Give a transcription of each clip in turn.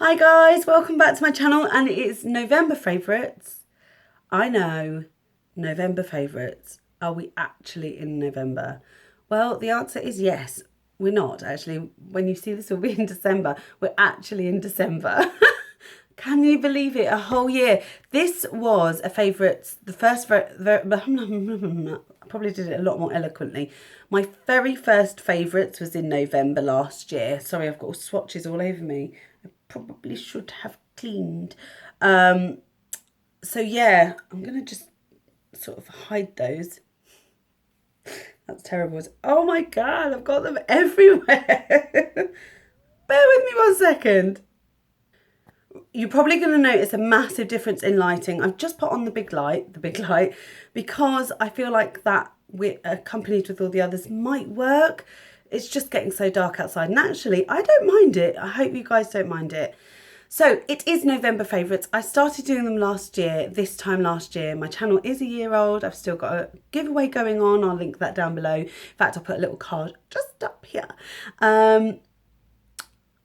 Hi guys, welcome back to my channel, and it's November favourites. I know, November favourites. Are we actually in November? Well, the answer is yes. We're not actually. When you see this will be in December. We're actually in December. Can you believe it? A whole year. This was a favourite, the first, I probably did it a lot more eloquently. My very first favourites was in November last year. Sorry, I've got swatches all over me. I probably should have cleaned. So yeah, I'm going to just sort of hide those. That's terrible. Oh my God, I've got them everywhere. Bear with me 1 second. You're probably going to notice a massive difference in lighting. I've just put on the big light, because I feel like that with accompanied with all the others might work. It's just getting so dark outside. And actually, I don't mind it. I hope you guys don't mind it. So it is November favourites. I started doing them last year, this time last year. My channel is a year old. I've still got a giveaway going on. I'll link that down below. In fact, I'll put a little card just up here.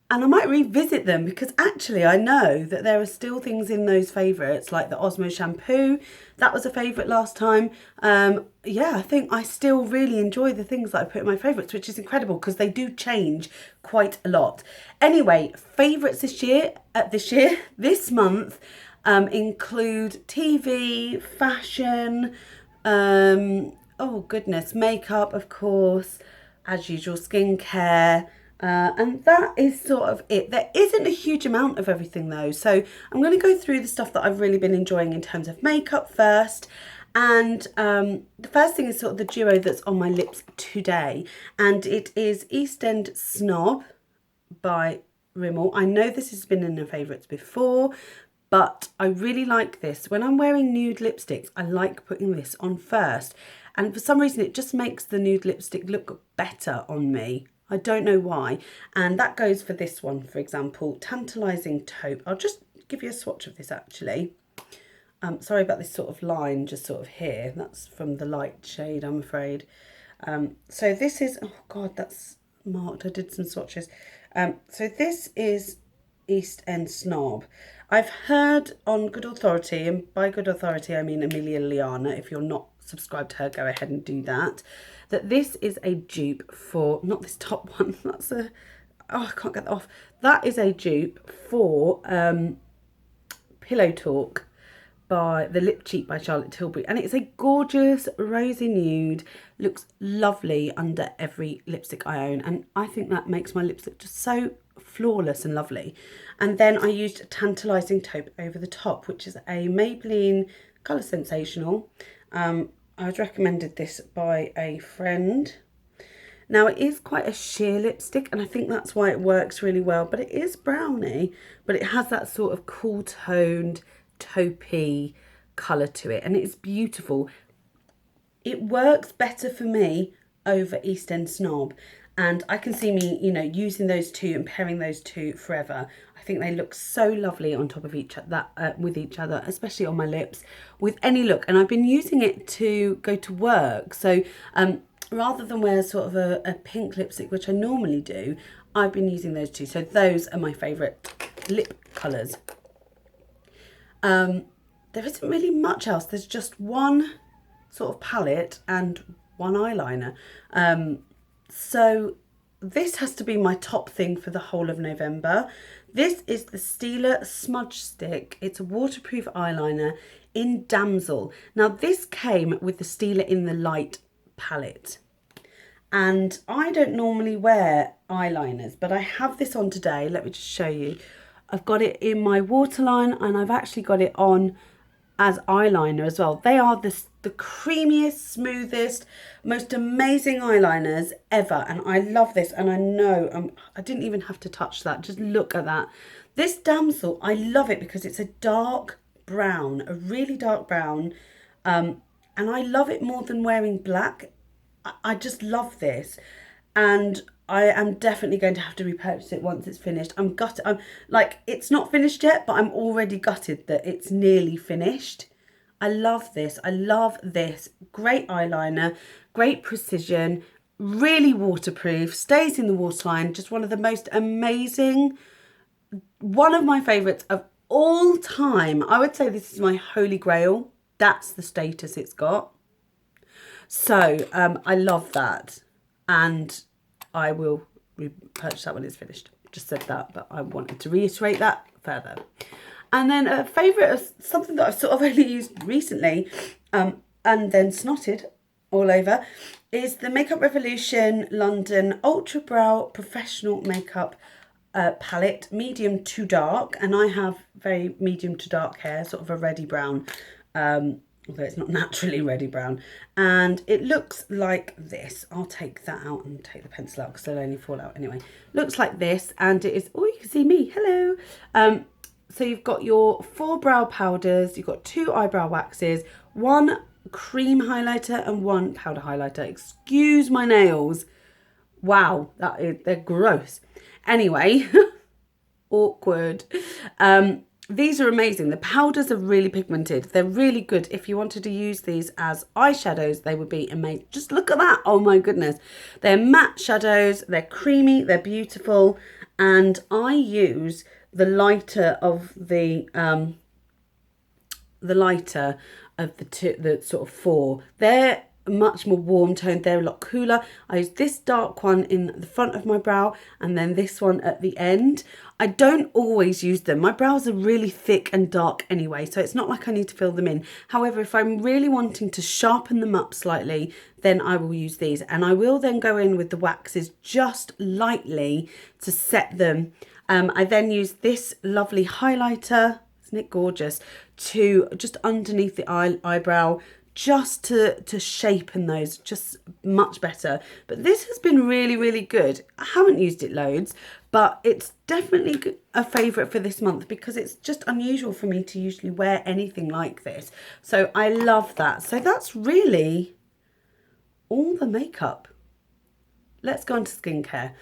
And I might revisit them, because actually I know that there are still things in those favourites, like the Osmo shampoo. That was a favourite last time. Yeah, I think I still really enjoy the things that I put in my favourites, which is incredible because they do change quite a lot. Anyway, favourites this month include TV, fashion, oh goodness, makeup, of course, as usual, skincare. And that is sort of it. There isn't a huge amount of everything though. So I'm going to go through the stuff that I've really been enjoying in terms of makeup first. And the first thing is sort of the duo that's on my lips today. And it is East End Snob by Rimmel. I know this has been in the favourites before, but I really like this. When I'm wearing nude lipsticks, I like putting this on first. And for some reason, it just makes the nude lipstick look better on me. I don't know why. And that goes for this one, for example, Tantalising Taupe. I'll just give you a swatch of this actually. Sorry about this sort of line just sort of here. That's from the light shade, I'm afraid. So this is, oh God, that's marked. I did some swatches. So this is East End Snob. I've heard on good authority, and by good authority I mean Amelia Liana. If you're not subscribed to her, go ahead and do that. That this is a dupe for, not this top one, that's a, oh, I can't get that off. That is a dupe for Pillow Talk by the Lip Cheat by Charlotte Tilbury, and it's a gorgeous rosy nude. Looks lovely under every lipstick I own, and I think that makes my lips look just so flawless and lovely. And then I used Tantalising Taupe over the top, which is a Maybelline Colour Sensational. I was recommended this by a friend. Now it is quite a sheer lipstick, and I think that's why it works really well, but it is browny, but it has that sort of cool toned taupey colour to it, and it's beautiful. It works better for me over East End Snob, and I can see me, you know, using those two and pairing those two forever. I think they look so lovely on top of each other, with each other, especially on my lips, with any look. And I've been using it to go to work, so rather than wear sort of a pink lipstick, which I normally do, I've been using those two. So those are my favourite lip colours. There isn't really much else. There's just one sort of palette and one eyeliner. So this has to be my top thing for the whole of November. This is the Stila Smudge Stick. It's a waterproof eyeliner in Damsel. Now this came with the Stila in the Light palette. And I don't normally wear eyeliners, but I have this on today. Let me just show you. I've got it in my waterline, and I've actually got it on as eyeliner as well. They are the creamiest, smoothest, most amazing eyeliners ever, and I love this. And I know I didn't even have to touch that. Just look at that. This Damsel, I love it because it's a dark brown, a really dark brown, and I love it more than wearing black. I just love this, and I am definitely going to have to repurchase it once it's finished. I'm gutted. I'm like, it's not finished yet, but I'm already gutted that it's nearly finished. I love this. I love this. Great eyeliner, great precision, really waterproof, stays in the waterline. Just one of the most amazing one of my favourites of all time. I would say this is my holy grail. That's the status it's got. So I love that. And I will repurchase that when it's finished. Just said that, but I wanted to reiterate that further. And then a favourite of something that I've sort of only used recently and then snotted all over is the Makeup Revolution London Ultra Brow Professional Makeup palette, medium to dark. And I have very medium to dark hair, sort of a reddy brown, although it's not naturally reddy brown. And it looks like this. I'll take that out and take the pencil out because they'll only fall out anyway. Looks like this, and it is, oh, you can see me, hello. So you've got your 4 brow powders, you've got 2 eyebrow waxes, 1 cream highlighter and 1 powder highlighter. Excuse my nails. Wow, they're gross. Anyway, awkward. These are amazing. The powders are really pigmented. They're really good. If you wanted to use these as eyeshadows, they would be amazing. Just look at that. Oh my goodness. They're matte shadows. They're creamy. They're beautiful. And I use the lighter of the the sort of 4. They're much more warm toned. They're a lot cooler. I use this dark one in the front of my brow and then this one at the end. I don't always use them. My brows are really thick and dark anyway, so it's not like I need to fill them in. However, if I'm really wanting to sharpen them up slightly, then I will use these. And I will then go in with the waxes just lightly to set them. I then use this lovely highlighter, isn't it gorgeous, to just underneath the eyebrow, just to shapen those just much better. But this has been really, really good. I haven't used it loads, but it's definitely a favourite for this month because it's just unusual for me to usually wear anything like this. So I love that. So that's really all the makeup. Let's go on to skincare.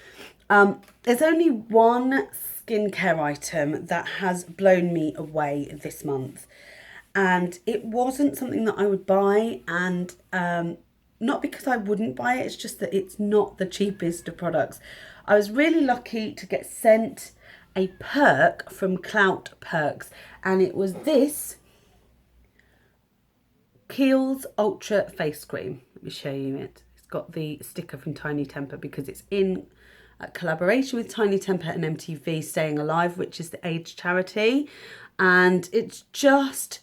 There's only one skincare item that has blown me away this month. And it wasn't something that I would buy, and not because I wouldn't buy it, it's just that it's not the cheapest of products. I was really lucky to get sent a perk from Clout Perks, and it was this Kiehl's Ultra Face Cream. Let me show you it. It's got the sticker from Tiny Temper because it's in a collaboration with Tiny Temper and MTV Staying Alive, which is the AIDS charity, and it's just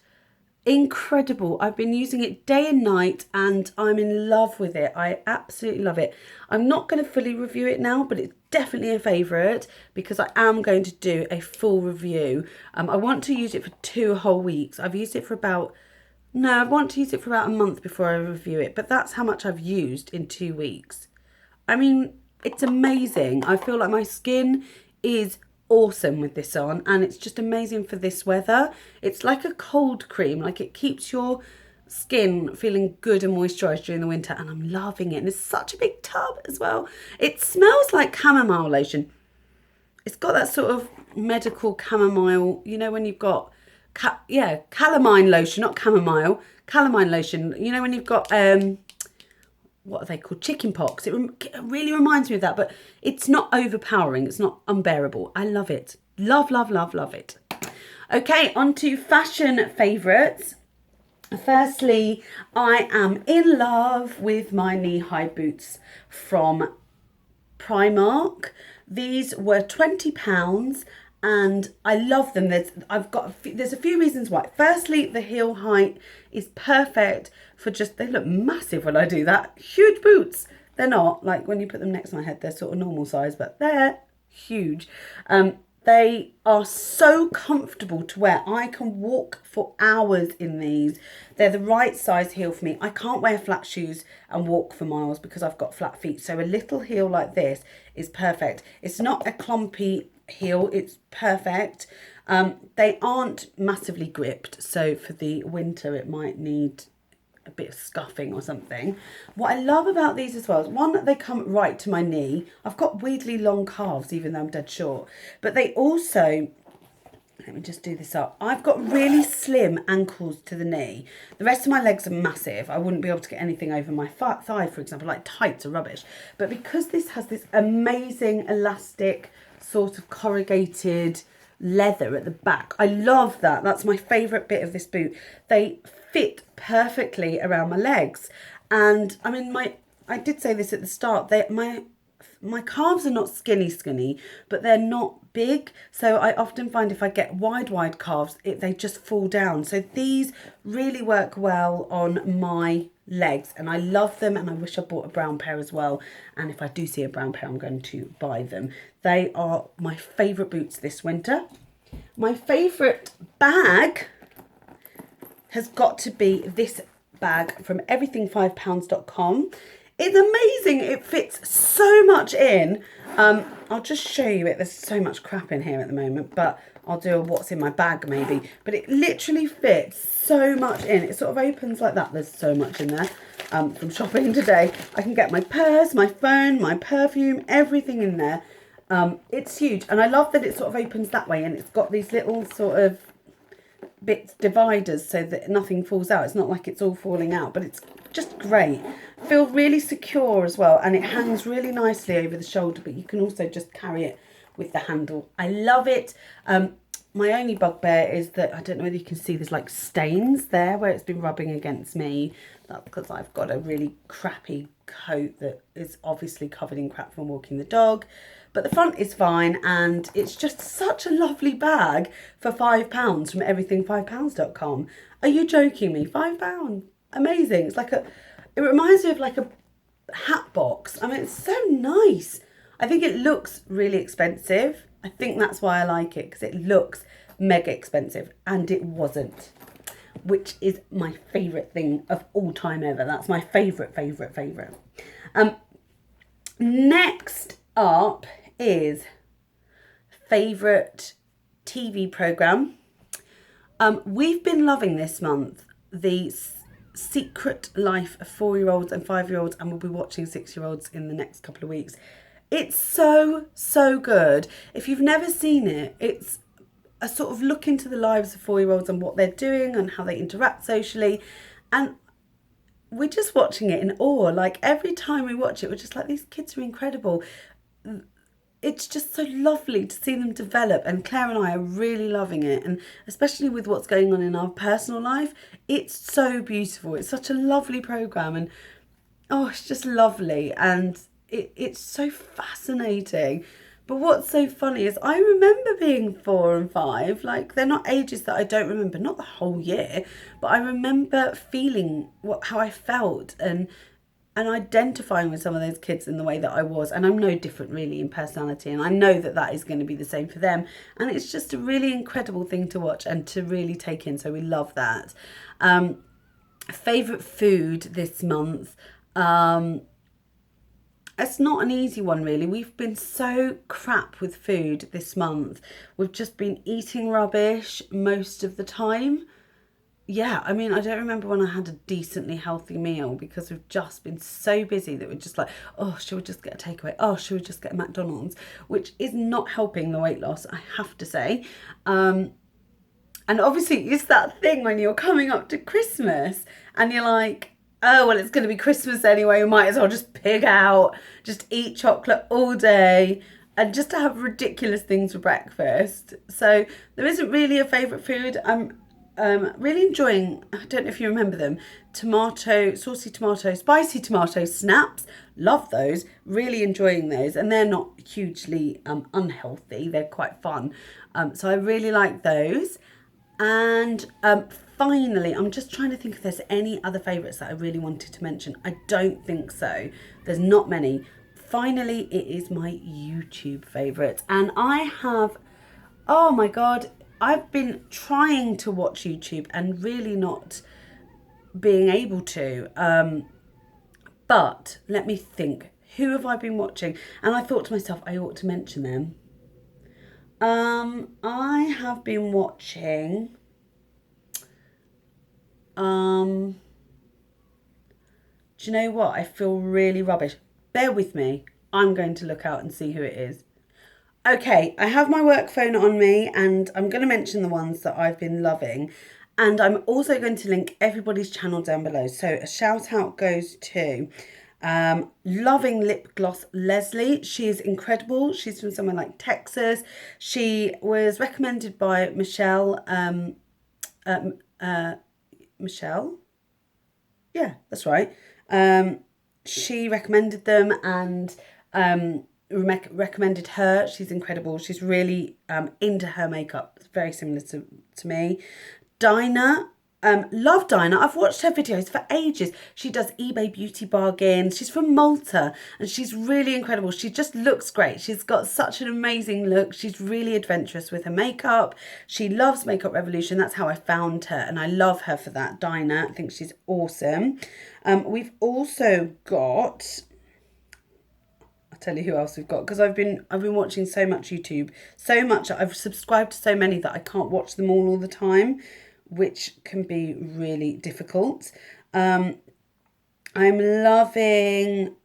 incredible. I've been using it day and night and I'm in love with it. I absolutely love it. I'm not going to fully review it now, but it's definitely a favourite because I am going to do a full review. I want to use it for 2 whole weeks. I've used it for about, no, I want to use it for about a month before I review it, but that's how much I've used in 2 weeks. I mean, it's amazing. I feel like my skin is awesome with this on, and it's just amazing for this weather. It's like a cold cream, like it keeps your skin feeling good and moisturized during the winter, and I'm loving it. And it's such a big tub as well. It smells like chamomile lotion. It's got that sort of medical chamomile, you know, when you've got calamine lotion, not chamomile, calamine lotion, you know, when you've got what are they called? Chicken pox. It really reminds me of that, but it's not overpowering. It's not unbearable. I love it. Love, love, love, love it. Okay, on to fashion favourites. Firstly, I am in love with my knee-high boots from Primark. These were £20 and I love them. There's a few reasons why. Firstly, the heel height is perfect for just, they look massive when I do that. Huge boots. They're not, like when you put them next to my head, they're sort of normal size, but they're huge. They are so comfortable to wear. I can walk for hours in these. They're the right size heel for me. I can't wear flat shoes and walk for miles because I've got flat feet. So a little heel like this is perfect. It's not a clumpy heel, it's perfect. They aren't massively gripped, so for the winter it might need a bit of scuffing or something. What I love about these as well is, one, they come right to my knee. I've got weirdly long calves even though I'm dead short, but they also, let me just do this up, I've got really slim ankles to the knee. The rest of my legs are massive. I wouldn't be able to get anything over my thigh, for example, like tights are rubbish. But because this has this amazing elastic sort of corrugated leather at the back. I love that. That's my favourite bit of this boot. They fit perfectly around my legs. And I mean, I did say this at the start, my calves are not skinny, but they're not big. So I often find if I get wide calves, they just fall down. So these really work well on my legs, and I love them, and I wish I bought a brown pair as well. And if I do see a brown pair, I'm going to buy them. They are my favourite boots this winter. My favourite bag has got to be this bag from everything5pounds.com. It's amazing. It fits so much in. I'll just show you it. There's so much crap in here at the moment, but I'll do a what's in my bag maybe. But it literally fits so much in. It sort of opens like that. There's so much in there from shopping today. I can get my purse, my phone, my perfume, everything in there. It's huge. And I love that it sort of opens that way, and it's got these little sort of bits, dividers, so that nothing falls out. It's not like it's all falling out, but it's just great. Feel really secure as well, and it hangs really nicely over the shoulder, but you can also just carry it with the handle. I love it. My only bugbear is that I don't know whether you can see there's like stains there where it's been rubbing against me. That's because I've got a really crappy coat that is obviously covered in crap from walking the dog. But the front is fine, and it's just such a lovely bag for £5 from everything5pounds.com. Are you joking me? £5? Amazing. It's like it reminds me of like a hat box. I mean, it's so nice. I think it looks really expensive. I think that's why I like it, because it looks mega expensive, and it wasn't, which is my favourite thing of all time ever. That's my favourite. Next up is favourite TV programme. We've been loving this month the Secret Life of 4-year-olds and 5-year-olds, and we'll be watching 6-year-olds in the next couple of weeks. It's so good. If you've never seen it, it's a sort of look into the lives of 4-year-olds and what they're doing and how they interact socially, and we're just watching it in awe. Like, every time we watch it, we're just like, these kids are incredible. It's just so lovely to see them develop, and Claire and I are really loving it, and especially with what's going on in our personal life, it's so beautiful. It's such a lovely programme, and it's just lovely, and it's so fascinating. But what's so funny is I remember being 4 and 5, like they're not ages that I don't remember, not the whole year, but I remember feeling how I felt, and identifying with some of those kids in the way that I was. And I'm no different really in personality, and I know that that is going to be the same for them, and it's just a really incredible thing to watch and to really take in, so we love that. Favourite food this month, it's not an easy one really. We've been so crap with food this month. We've just been eating rubbish most of the time. Yeah, I mean, I don't remember when I had a decently healthy meal, because we've just been so busy that we're just like, should we just get a takeaway? Should we just get a McDonald's? Which is not helping the weight loss, I have to say. And obviously it's that thing when you're coming up to Christmas and you're like, it's going to be Christmas anyway, we might as well just pig out, just eat chocolate all day, and just to have ridiculous things for breakfast. So there isn't really a favourite food. I'm really enjoying, I don't know if you remember them, saucy tomato, spicy tomato snaps. Love those, really enjoying those, and they're not hugely unhealthy, they're quite fun. So I really like those. And finally, I'm just trying to think if there's any other favourites that I really wanted to mention. I don't think so. There's not many. Finally, it is my YouTube favourites. And I have, oh my God, I've been trying to watch YouTube and really not being able to. But let me think. Who have I been watching? And I thought to myself, I ought to mention them. I have been watching do you know what? I feel really rubbish. Bear with me. I'm going to look out and see who it is. Okay, I have my work phone on me, and I'm going to mention the ones that I've been loving. And I'm also going to link everybody's channel down below. So a shout out goes to Loving lip gloss Leslie. She is incredible. She's from somewhere like Texas. She was recommended by Michelle. Michelle? Yeah, that's right. She recommended them and recommended her. She's incredible. She's really into her makeup. It's very similar to me. Dinah. Love Dinah. I've watched her videos for ages. She does eBay beauty bargains. She's from Malta and she's really incredible. She just looks great. She's got such an amazing look. She's really adventurous with her makeup. She loves Makeup Revolution. That's how I found her and I love her for that. Dinah. I think she's awesome. We've also got... I'll tell you who else we've got because I've been watching so much YouTube. So much. I've subscribed to so many that I can't watch them all the time, which can be really difficult. I'm loving,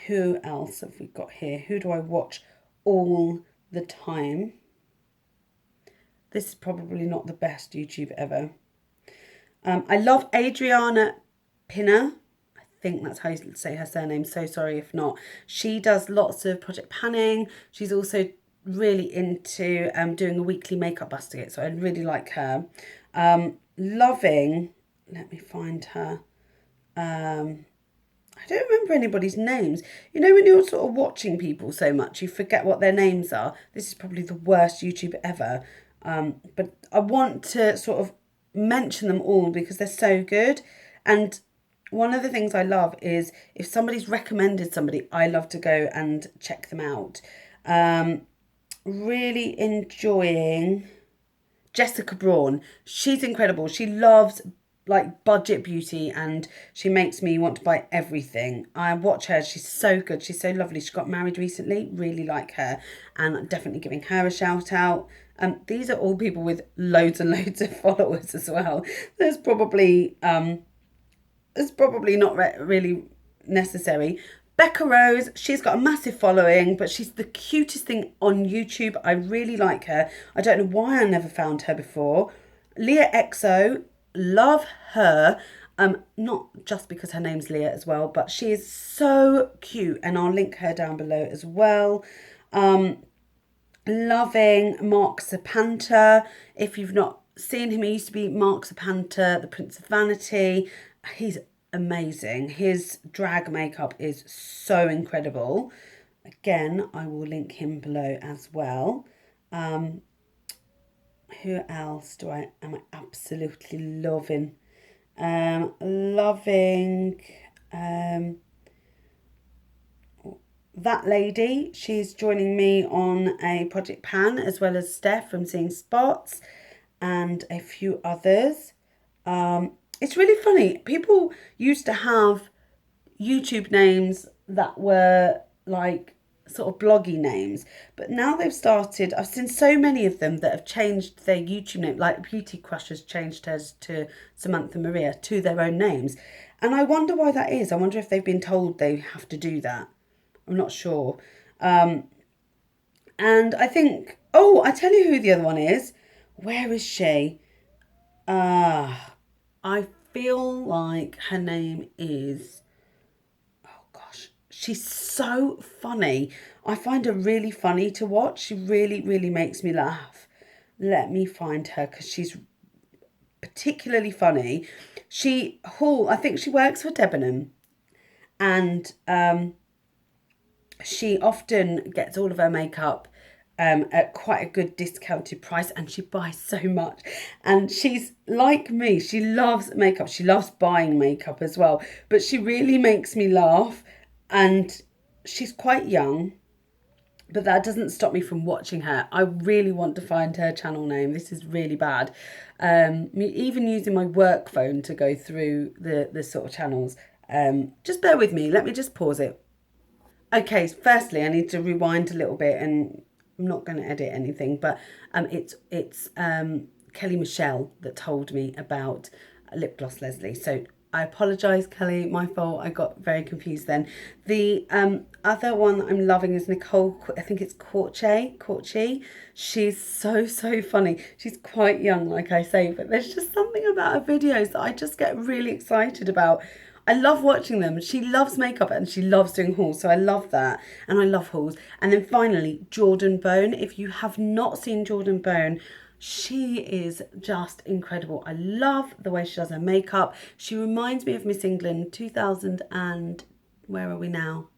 who else have we got here? Who do I watch all the time? This is probably not the best YouTube ever. I love Adriana Pinner. I think that's how you say her surname. So sorry if not. She does lots of project panning. She's also really into doing a weekly makeup basket. So I really like her. Loving, let me find her. I don't remember anybody's names. You know when you're sort of watching people so much, you forget what their names are. This is probably the worst YouTube ever. But I want to sort of mention them all because they're so good. And one of the things I love is if somebody's recommended somebody, I love to go and check them out. Really enjoying... Jessica Braun, she's incredible. She loves like budget beauty and she makes me want to buy everything. I watch her, she's so good. She's so lovely. She got married recently, really like her and I'm definitely giving her a shout out. These are all people with loads and loads of followers as well. There's probably not really necessary. Becca Rose, she's got a massive following, but she's the cutest thing on YouTube. I really like her. I don't know why I never found her before. Leah XO, love her. Not just because her name's Leah as well, but she is so cute, and I'll link her down below as well. Loving Mark Zapanta. If you've not seen him, he used to be Mark Zapanta, the Prince of Vanity. He's amazing. His drag makeup is so incredible. Again, I will link him below as well. Who else am I absolutely loving? That lady, she's joining me on a Project Pan as well as Steph from Seeing Spots and a few others. It's really funny. People used to have YouTube names that were like sort of bloggy names, but now they've started, I've seen so many of them that have changed their YouTube name, like Beauty Crushers changed hers to Samantha Maria to their own names. And I wonder why that is. I wonder if they've been told they have to do that. I'm not sure. And I think, oh, I tell you who the other one is. Where is she? I feel like her name is, oh gosh, she's so funny. I find her really funny to watch. She really, really makes me laugh. Let me find her because she's particularly funny. I think she works for Debenham and she often gets all of her makeup at quite a good discounted price and she buys so much. And she's like me, she loves makeup, she loves buying makeup as well, but she really makes me laugh and she's quite young, but that doesn't stop me from watching her. I really want to find her channel name. This is really bad. Even using my work phone to go through the sort of channels. Just bear with me, let me just pause it. Okay, firstly, I need to rewind a little bit and I'm not going to edit anything, but it's Kelly Michelle that told me about Lip Gloss Leslie. So I apologise, Kelly, my fault. I got very confused then. The other one that I'm loving is Nicole, I think it's Corche. She's so funny. She's quite young, like I say, but there's just something about her videos that I just get really excited about. I love watching them. She loves makeup and she loves doing hauls, so I love that. And I love hauls. And then finally, Jordan Bone. If you have not seen Jordan Bone, she is just incredible. I love the way she does her makeup. She reminds me of Miss England 2000 and, where are we now?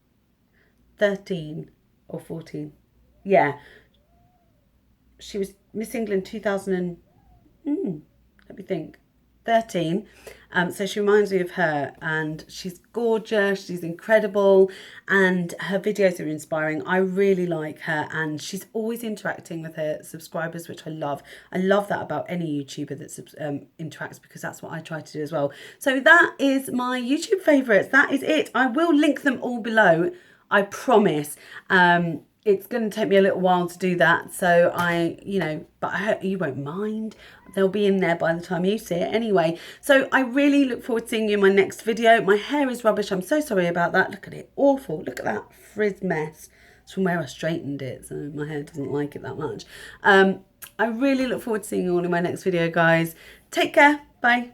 13 or 14. Yeah. She was Miss England 2000 and, let me think, 13. So she reminds me of her, and she's gorgeous, she's incredible, and her videos are inspiring. I really like her, and she's always interacting with her subscribers, which I love. I love that about any YouTuber that interacts, because that's what I try to do as well. So that is my YouTube favourites. That is it. I will link them all below, I promise. It's going to take me a little while to do that, so but I hope you won't mind. They'll be in there by the time you see it anyway. So I really look forward to seeing you in my next video. My hair is rubbish. I'm so sorry about that. Look at it. Awful. Look at that frizz mess. It's from where I straightened it, so my hair doesn't like it that much. I really look forward to seeing you all in my next video, guys. Take care. Bye.